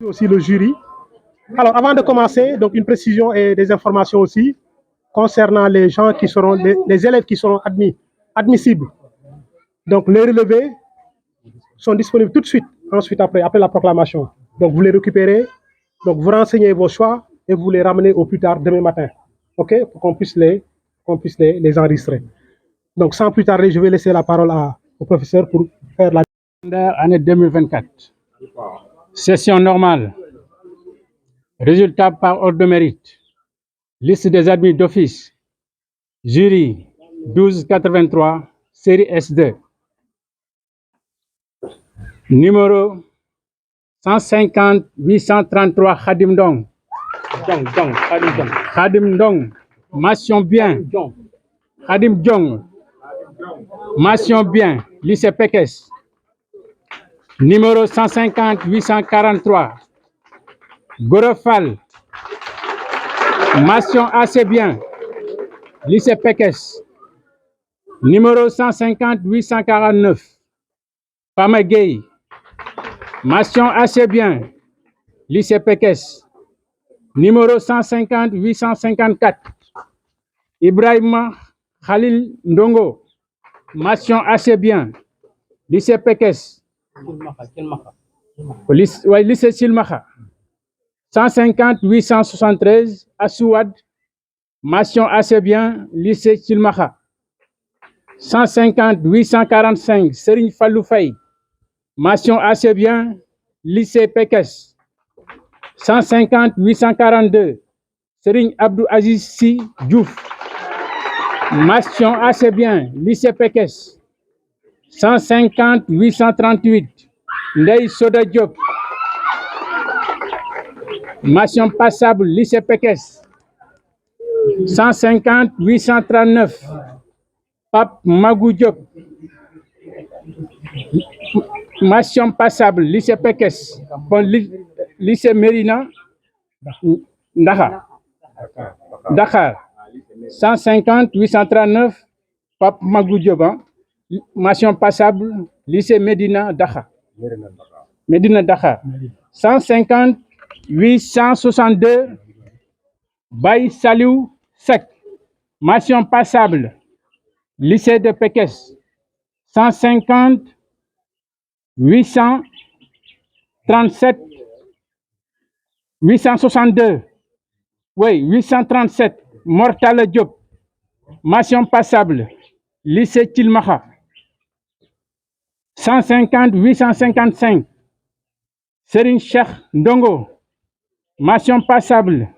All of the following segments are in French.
Aussi le jury. Alors, avant de commencer, donc une précision et des informations aussi concernant les gens qui seront, les élèves qui seront admissibles. Donc, les relevés sont disponibles tout de suite, ensuite après la proclamation. Donc, vous les récupérez, donc vous renseignez vos choix et vous les ramenez au plus tard demain matin, ok, pour qu'on puisse les enregistrer. Donc, sans plus tarder, je vais laisser la parole au professeur pour faire la année 2024. Session normale. Résultat par ordre de mérite. Liste des admis d'office. Jury 1283, série S2. Numéro 150 833 Khadim Dong. Khadim Dong. Mention bien. Khadim Dong. Mention bien. Lycée Pekes. Numéro 150 843. Gorofal. Mention assez bien. Lycée Pekes. Numéro 150 849. Pamagay. Mention assez bien. Lycée Pekes. Numéro 150 854. Ibrahima Khalil Ndongo. Mention assez bien. Lycée Pekes. Lycée Silmacha. 150 873. Assouad. Mention assez bien. Lycée Silmacha. 150 845. Serigne Fallou Faye. Mention assez bien. Lycée Pekes. 150 842. Serigne Abdou Aziz Sy Diouf. Mention assez bien. Lycée Pekes. 150 838. Ndeye Soda Diop. Mention passable. Lycée Pekes. 150 839. Pape Magou Diop. Mention passable. Lycée Pekes. Bon, lycée Mérina. Dakar. 150 839. Pape Magou Diop. Mention passable. Lycée Médina Dakar. Médina Dakar. 150 862. Baye Saliou Sek. Mention passable. Lycée de Pekes. 150 837. 862. Oui, 837. Mortala Diop. Mention passable. Lycée Tilmacha. 150 855. Serigne Cheikh Ndongo. Mention passable.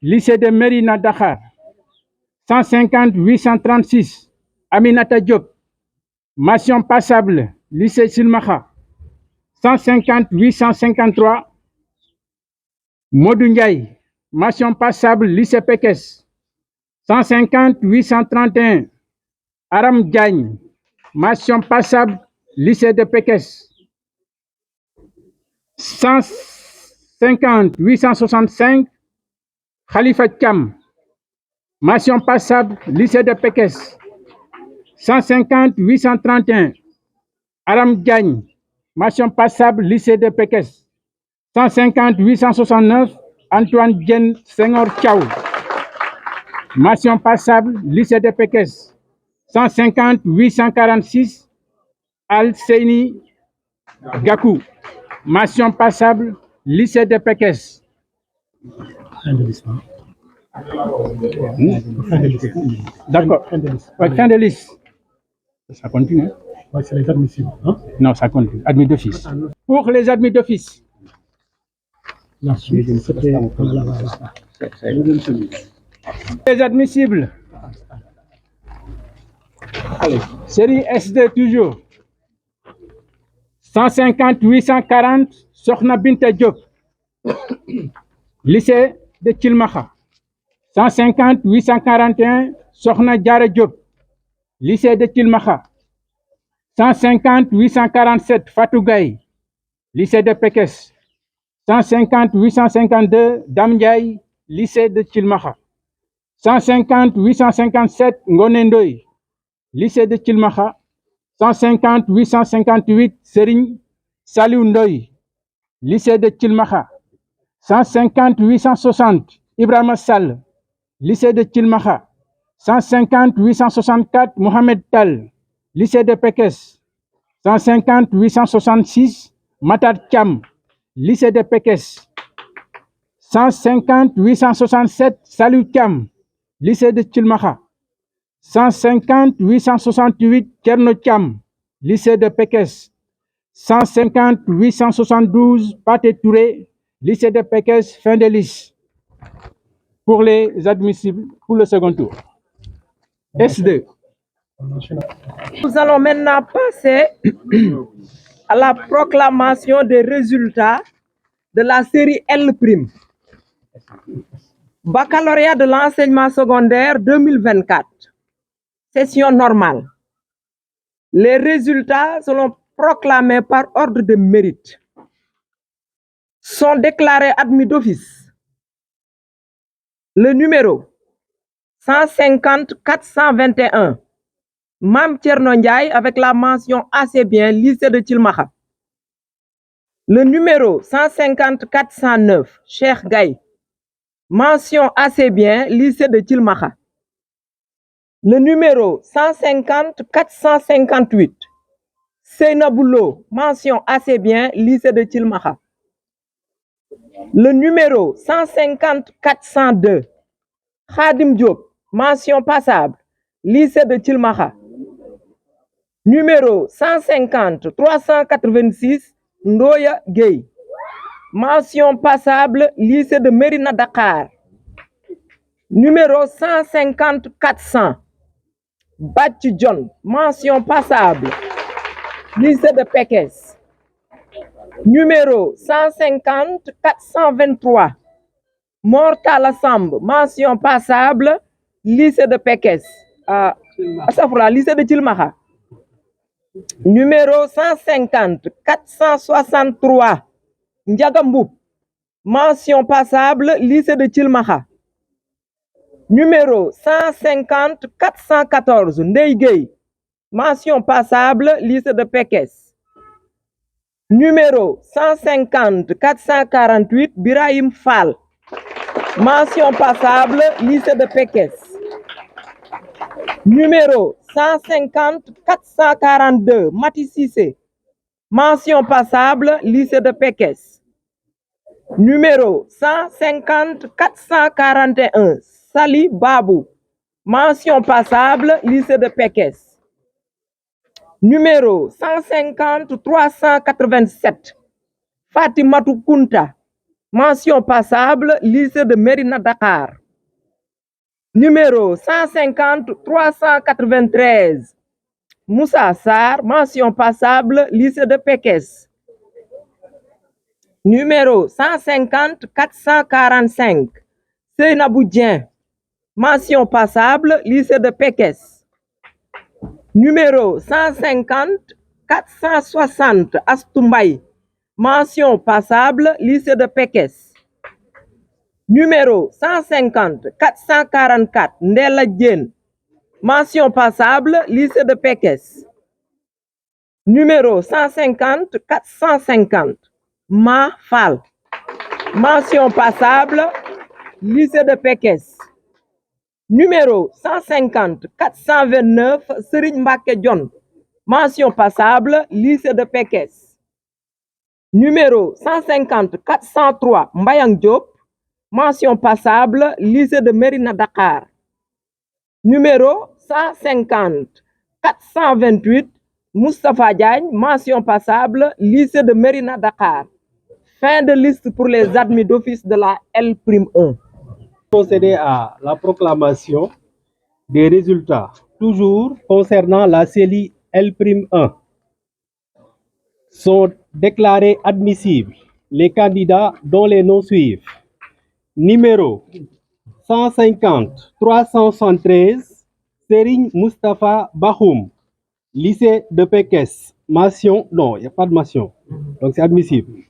Lycée de Mérina Dakar. 150 836. Aminata Diop. Mention passable. Lycée Silmacha. 150 853. Modou Ndiaye. Mention passable. Lycée Pekes. 150 831. Aram Diagne. Mention passable. Lycée de Pekes. 150 865. Khalifa Thiam. Mention passable. Lycée de Pekes. 150 831. Aram Diagne. Mention passable. Lycée de Pekes. 150 869. Antoine Djen Senghor Tchao. Mention passable. Lycée de Pekes. 150 846. Al Seini Gakou. Mention passable. Lycée de Pekes. D'accord. Fin de liste. Ça continue. c'est les admissibles. Hein? Non, ça continue. Admis d'office. Pour les admis d'office. Les admissibles. Série S2 toujours. 150 840. Sokhna Binta Diop. Lycée de Tilmacha. 150 841. Sokhna Diara Diop. Lycée de Tilmacha. 150 847. Fatou Gaye. Lycée de Pekes. 150 852. Dame Ndiaye. Lycée de Tilmacha. 150 857. Ngone Ndoye. Lycée de Tilmacha. 150 858. Serigne Saliou Ndoye. lycée de Thilmakha. 150 860, Ibrahima Sall, lycée de Thilmakha. 150 864, Mohamed Tal, lycée de Pekes. 150 866, Matar Thiam, lycée de Pekes. 150 867, Salou Thiam, lycée de Thilmakha. 150 868, Thierno Thiam, lycée de Pekes. 150 872, Pathé Touré, lycée de Pekes, fin de liste. Pour les admissibles pour le second tour. S2. Nous allons maintenant passer à la proclamation des résultats de la série L'. Baccalauréat de l'enseignement secondaire 2024. Session normale. Les résultats seront proclamés par ordre de mérite. Sont déclarés admis d'office le numéro 150 421, Mam Thierno Ndiaye avec la mention assez bien, lycée de Thilmakha. Le numéro 150 409, Cheikh Gaye, mention assez bien, lycée de Thilmakha. Le numéro 150 458, Seynaboulo, mention assez bien, lycée de Thilmakha. Le numéro 150 402, Khadim Diop, mention passable, lycée de Thilmakha. Numéro 150 386, Ndoya Gueye, mention passable, lycée de Mérina Dakar. Numéro 150 400, Batchi John, mention passable, lycée de Pekes. Numéro 150 423, Mortala Samb, mention passable, lycée de Pekes. Lycée de Thilmakha. Numéro 150 463, Ndiaga Mboup, mention passable, lycée de Thilmakha. Numéro 150 414, Ndeye Gueye, mention passable, lycée de Pekes. Numéro 150 448, Birahim Fall, mention passable, lycée de Pekes. Numéro 150 442, Mati Cissé, mention passable, lycée de Pekes. Numéro 150 441, Sali Babou, mention passable, lycée de Pekes. Numéro 150 387, Fatimatou Kounta, mention passable, lycée de Mérina Dakar. Numéro 150 393, Moussa Sarr, mention passable, lycée de Pekes. Numéro 150 445, Seynabou Dien, mention passable, lycée de Pekes. Numéro 150 460, Astumbaye, mention passable, lycée de Pekes. Numéro 150 444, Ndella Diène, mention passable, lycée de Pekes. Numéro 150 450, Ma Fall, mention passable, lycée de Pekes. Numéro 150 429, Serigne Mbacké John, mention passable, lycée de Pekes. Numéro 150 403, Mbayang Diop, mention passable, lycée de Mérina Dakar. Numéro 150 428, Moustapha Diagne, mention passable, lycée de Mérina Dakar. Fin de liste pour les admis d'office de la L'1. Procéder à la proclamation des résultats, toujours concernant la série L'1. Sont déclarés admissibles les candidats dont les noms suivent. Numéro 150 373, Serigne Moustapha Bahoum, lycée de Pekes. Mention, non, il n'y a pas de mention, donc c'est admissible.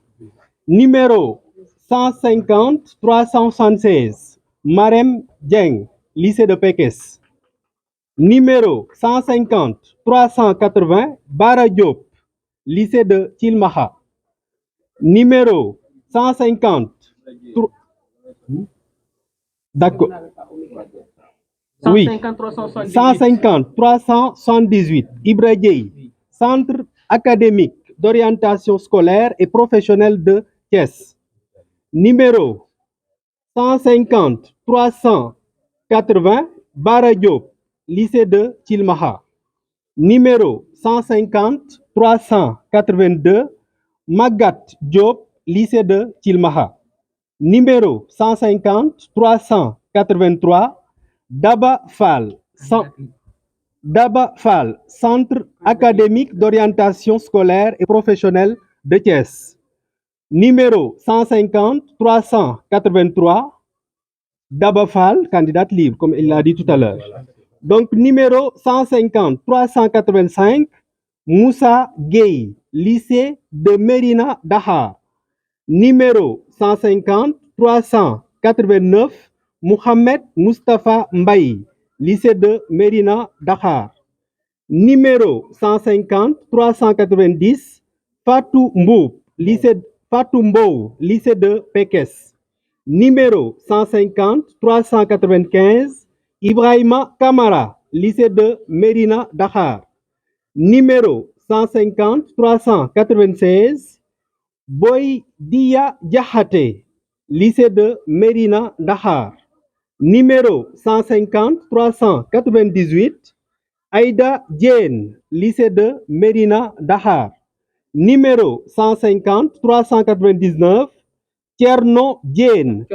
Numéro 150 376, Marem Dieng, lycée de Pekes. Numéro 150 380, Bara Diop, lycée de Thilmakha. Numéro 150. D'accord. Oui. 150 378. Ibra Dieye, Centre académique d'orientation scolaire et professionnelle de Thiès. Numéro 150 380. Bara Diop, lycée de Thilmakha. Numéro 150 382. Magat Diop, lycée de Thilmakha. Numéro 150 383. Daba Fall, Centre académique d'orientation scolaire et professionnelle de Thiès. Numéro 150 383. Daba Fall, candidate libre, comme il l'a dit tout à l'heure. Donc, numéro 150 385. Moussa Gueye, lycée de Mérina Dakhar. Numéro 150 389. Mohamed Mustafa Mbaye, lycée de Mérina Dakhar. Numéro 150 390. Fatou Mbow, lycée de Pekes. Numéro 150 395. Ibrahima Kamara, lycée de Mérina Dakhar. Numéro 150 396. Boy Dia Diakhaté, lycée de Mérina Dakhar. Numéro 150 398. Aïda Diène, lycée de Mérina Dakhar. Numéro 150 399. Tierno Diène,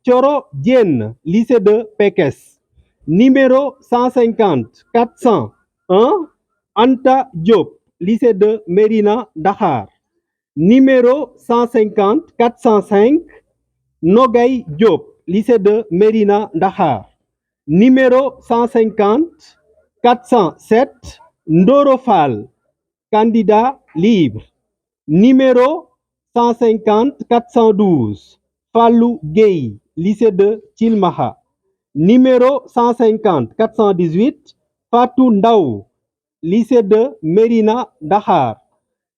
Thioro Diène, lycée de Pekes. Numéro 150 401. Anta Diop, lycée de Mérina Dakhar. Numéro 150 405. Nogay Diop, lycée de Mérina Dakhar. Numéro 150 407. Ndoro Fall, candidat libre. Numéro 150 412. Fallou Gueye, lycée de Thilmakha. Numéro 150 418. Fatou Ndaw, lycée de Mérina Dakhar.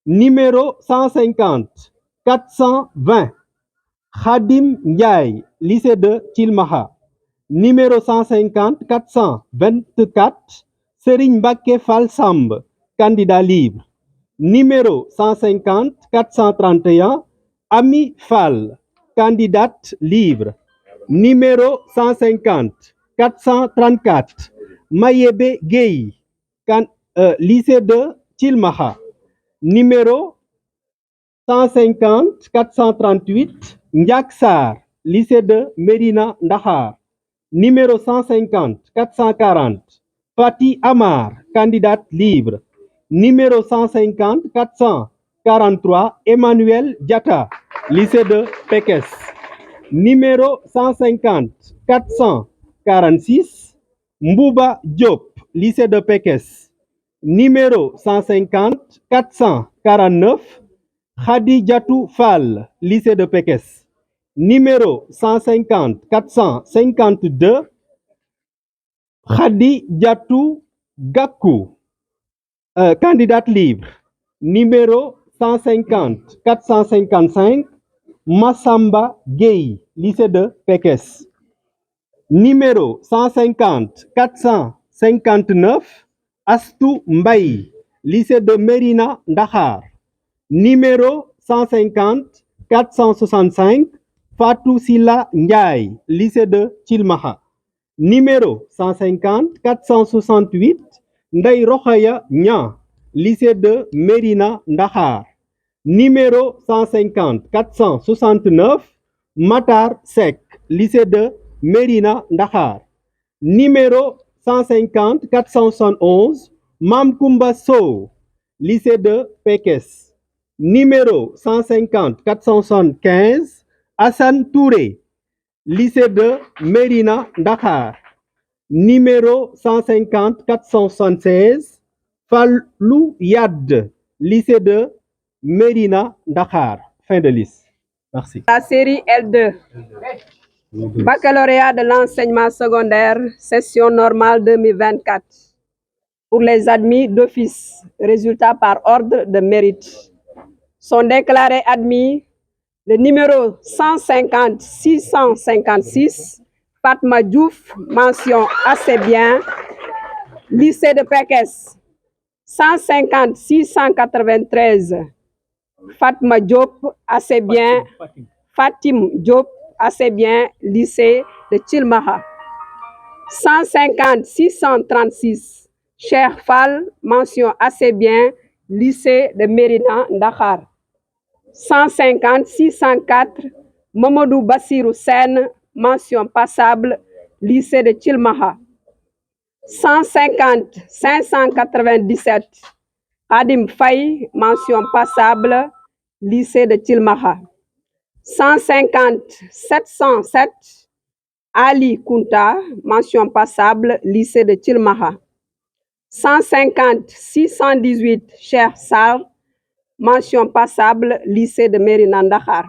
Numéro 150 420. Khadim Ndiaye, lycée de Thilmakha. Numéro 150 424. Serigne Mbacké Fall Samb, candidat libre. Numéro 150 431. Ami Fall, candidate libre. Numéro 150 434. Mayebe Gueye, lycée de Thilmakha. Numéro 150 438. Ndiak Sarr, lycée de Mérina Dakhar. Numéro 150 440. Fati Amar, candidate libre. Numéro 150 443. Emmanuel Diatta, lycée de Pekes. Numéro 150 446. Mbouba Diop, lycée de Pekes. Numéro 150 449. Khadijatou Fall, lycée de Pekes. Numéro 150 452. Khadijatou Gakou, candidate libre. Numéro 150 455. Massamba Gueye, lycée de Pekes. Numéro 150 459. Astou Mbaye, lycée de Mérina Dakhar. Numéro 150 465. Fatou Silla Ndiaye, lycée de Thilmakha. Numéro 150 468. Ndeye Rokhaya Niang, lycée de Mérina Dakhar. Numéro 150 469. Matar Seck, lycée de Mérina Dakhar. Numéro 150 471. Mamkoumba Sow, lycée de Pekes. Numéro 150 475. Hassan Touré, lycée de Mérina Dakhar. Numéro 150 476. Fallou Yad, lycée de Mérina Dakhar. Fin de liste. Merci. La série L2. Baccalauréat de l'enseignement secondaire, session normale 2024. Pour les admis d'office, résultat par ordre de mérite. sont déclarés admis le numéro 150 656, Fatma Diouf, mention assez bien, lycée de Pekes. 150 693, Fatma Diop, assez bien, Fatim Diop, assez bien, lycée de Thilmakha. 150 636, Cheikh Fall, mention assez bien, lycée de Mérina Dakhar. 150 604, Mamadou Bassirou Sen, mention passable, lycée de Thilmakha. 150 597, Adim Faye, mention passable, lycée de Thilmakha. 150 707, Ali Kunta, mention passable, lycée de Thilmakha. 150 618, Cheikh Sar, mention passable, lycée de Mérina Dakhar.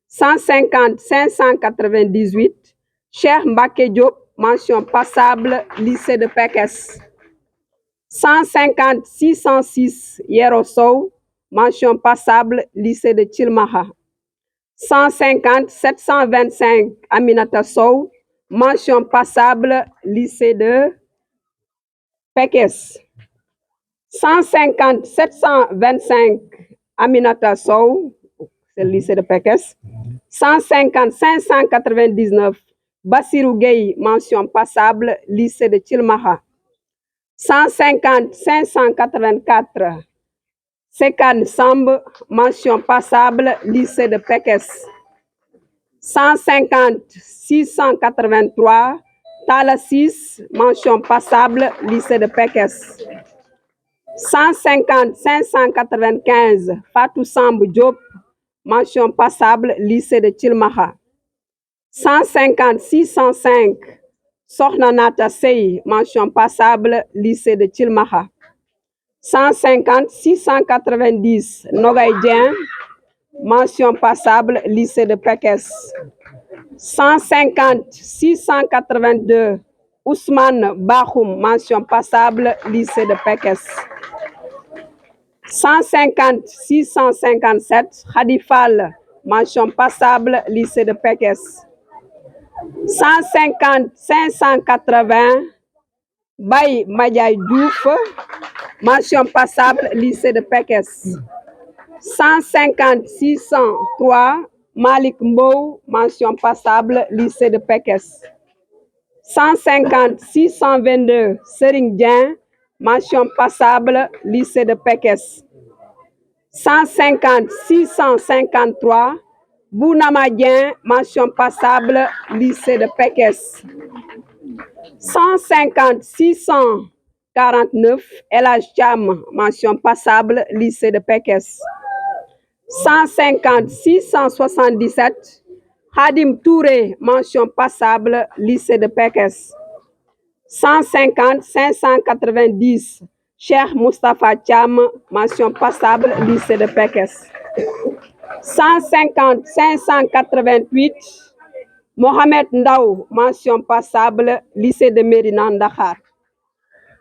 150 598, Cheikh Mbacké Diop, mention passable, lycée de Pekes. 150 606, Yero Sow, mention passable, lycée de Thilmakha. 150 725, Aminata Sow, mention passable, lycée de Pekes. 150 725, Aminata Sow, c'est le lycée de Pekes. 150 599, Bassirou Gueye, mention passable, lycée de Thilmakha. 150 584, Sekan Samb, mention passable, lycée de Pekes. 150 683, Tala 6, mention passable, lycée de Pekes. 150 595, Fatou Samb Diop, mention passable, lycée de Thilmakha. 150 605, Sokhna Nata Sey, mention passable, lycée de Thilmakha. 150 690, Nogay Dien, mention passable, lycée de Pekes. 150 682, Ousmane Bakhoum, mention passable, lycée de Pekes. 150 657, Khadifal, mention passable, lycée de Pekes. 150 580, Baye Madiaye Diouf, mention passable, lycée de Pekes. 150 603, Malik Mbow, mention passable, lycée de Pekes. 150 622, Serigne Dien, mention passable, lycée de Pekes. 150 653, Bounama Dien, mention passable, lycée de Pekes. 150 649, El Hadj Thiam, mention passable, lycée de Pekes. 150 677, Khadim Touré, mention passable, lycée de Pekes. 150 590, Cheikh Moustapha Thiam, mention passable, lycée de Pekes. 150 588, Mohamed Ndaw, mention passable, lycée de Mérina Dakhar.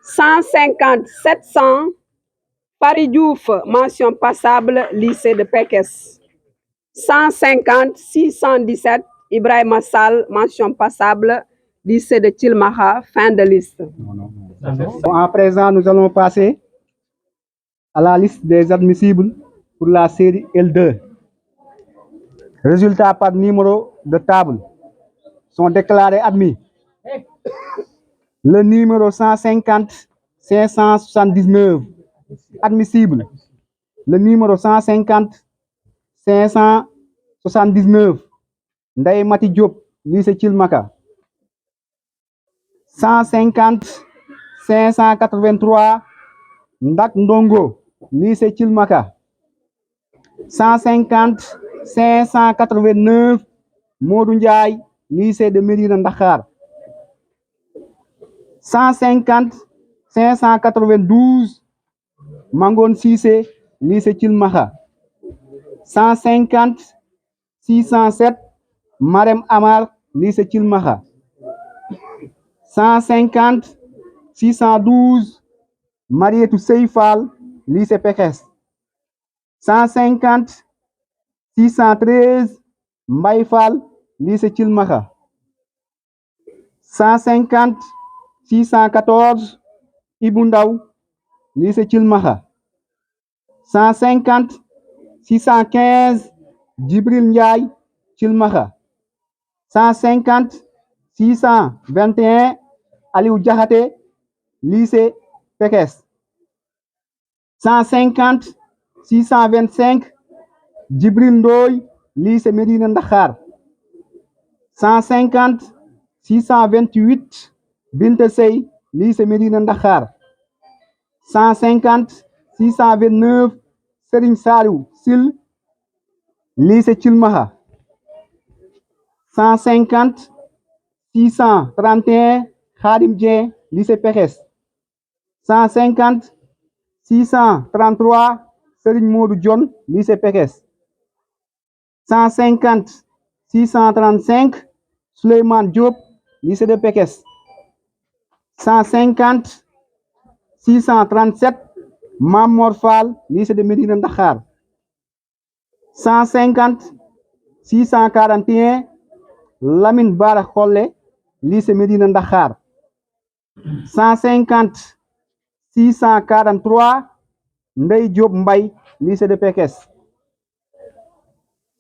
150 700, Paris Diouf, mention passable, lycée de Pekes. 150 617, Ibrahima Sall, mention passable, lycée de Thilmakha. Fin de liste. Bon, à présent, nous allons passer à la liste des admissibles pour la série L2. Résultats par numéro de table sont déclarés admis. Le numéro 150 579, admissible. Le numéro 150 579, Ndeye Mati Diop, lycée Thilmakha. 150 583, Ndak Ndongo, lycée Thilmakha. 150 589, Modou Ndiaye, lycée de Mérina Dakhar. 150 592, Mangon Cissé, lycée Thilmakha. 150 607, Marem Amar, lycée Thilmakha. 150 612, Marietou Seyfal, lycée Pekes. 150 613 Mbaye Fall lycée Thilmakha 150 614 Ibou Ndaw lycée Thilmakha 150 615 Djibril Ndiaye Thilmakha 150 621 Aliou Diakhaté lycée Pekes 150 625 Djibril Ndoye lycée Médina Ndakhar 150 628 Binte Sey lycée Médina Ndakhar 150 629 Serigne Saliou Sil lycée Thilmakha 150 631 Khadim Dieng lycée Pekes 150 633 Serigne Modou Dione lycée Pekes 150 635 Souleymane Diop lycée de Pekes 150 637 Mamor Fall lycée de Médina Ndakhar 150 641 Lamine Bara Kholle lycée Médina Ndakhar 150 643 Ndeye Diop Mbaye lycée de Pekes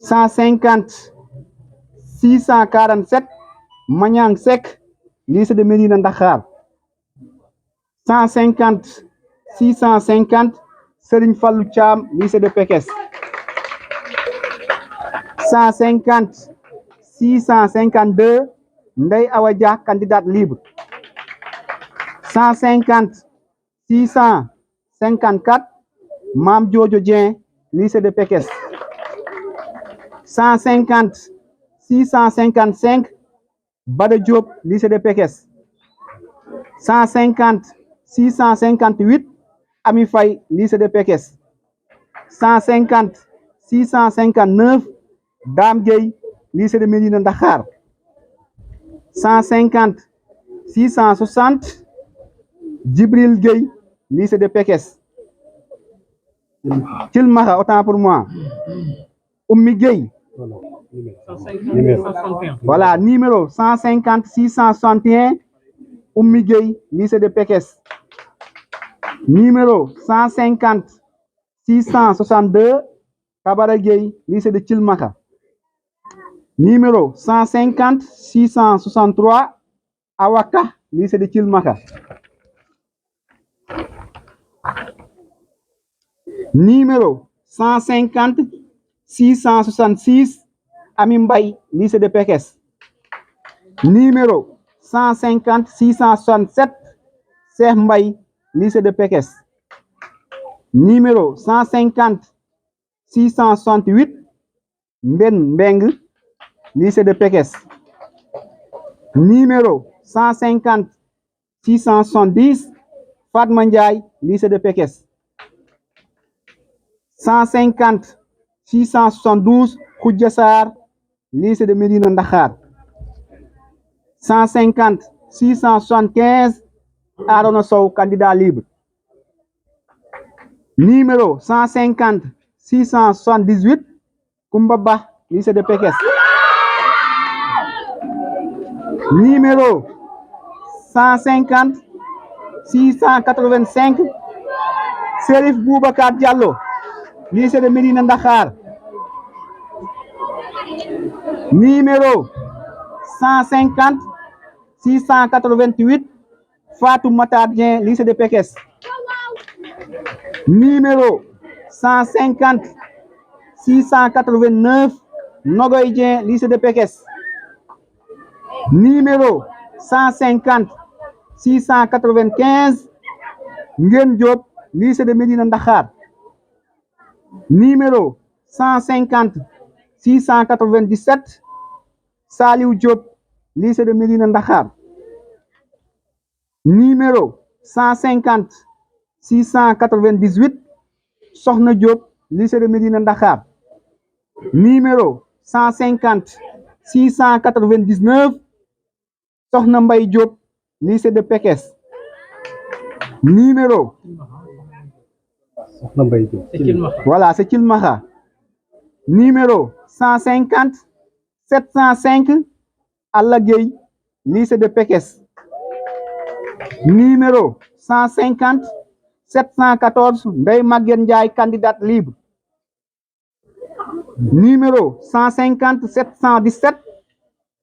150 647 Magnang Seck lycée de Médina Ndakhar 150 650 Serigne Fallou Thiam lycée de Pekes 150 652 Ndeye Awa Dia candidate libre 150 654 Mam Diodio Dieng lycée de Pekes 150 655 Bada Diop lycée de Pekes 150 658 Ami Faye lycée de Pekes 150 659 Dame Gueye lycée de Médina Ndakhar 150 660 Djibril Gueye lycée de Pekes Thilmakha autant pour moi Oumi Gueye voilà numéro 150 661 Oumi Gueye lycée de Pekes numéro 150 662 Kabara Gueye lycée de Thilmakha numéro 150 663 Awaka lycée de Thilmakha numéro 150 666 Ami Mbaye lycée de Pekes numéro 150 667 Cheikh Mbaye lycée de Pekes numéro 150 668 Mben Mbeng lycée de Pekes numéro 150 670 Fatma Ndiaye lycée de Pekes 150 672 Khoudia Sarr lycée de Médina Ndakhar 150 675 Arona Sow candidat libre numéro 150 678 Koumba Ba lycée de Pekes numéro 150 685 Serif Boubacar Diallo lycée de Médina Ndakhar numéro 150 688 Fatou Matar Dieng lycée de Pekes numéro 150 689 Nogoy Dieng lycée de Pekes numéro 150 695 Nguyen Diop lycée de Médina Ndakhar numéro 150 697 Saliou Diop lycée de Médina Ndakhar numéro 150 698 Sokhna Diop lycée de Médina Ndakhar numéro 150 699 Sokhna Mbaye Diop lycée de Pekes numéro Voilà, c'est Thilmakha. Numéro 150 705 Alla Gueye, lycée de Pekes. Numéro 150 714 Ndeye Maguette Ndiaye, candidate libre. Numéro 150 717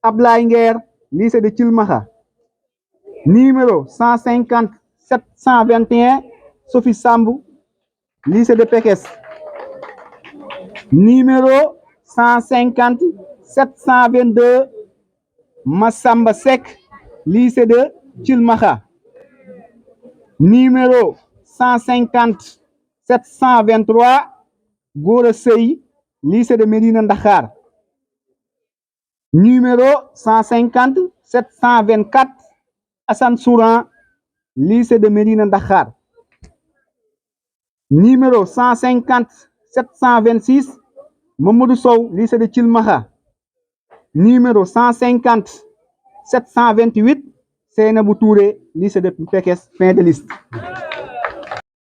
Ablaye Nguer, lycée de Thilmakha. Numéro 150 721 Sophie Sambou, lycée de Pekes. Numéro 150 722 Massamba Sek, lycée de Thilmakha. Numéro 150 723 Gora Sey, lycée de Médina Dakhar. Numéro 150 724 Hassan Souran, lycée de Médina Dakhar. Numéro 150 726 Mamadou Sow, lycée de Thilmakha. Numéro 150 728 Seynabou Touré, lycée de Pekes. Fin de liste.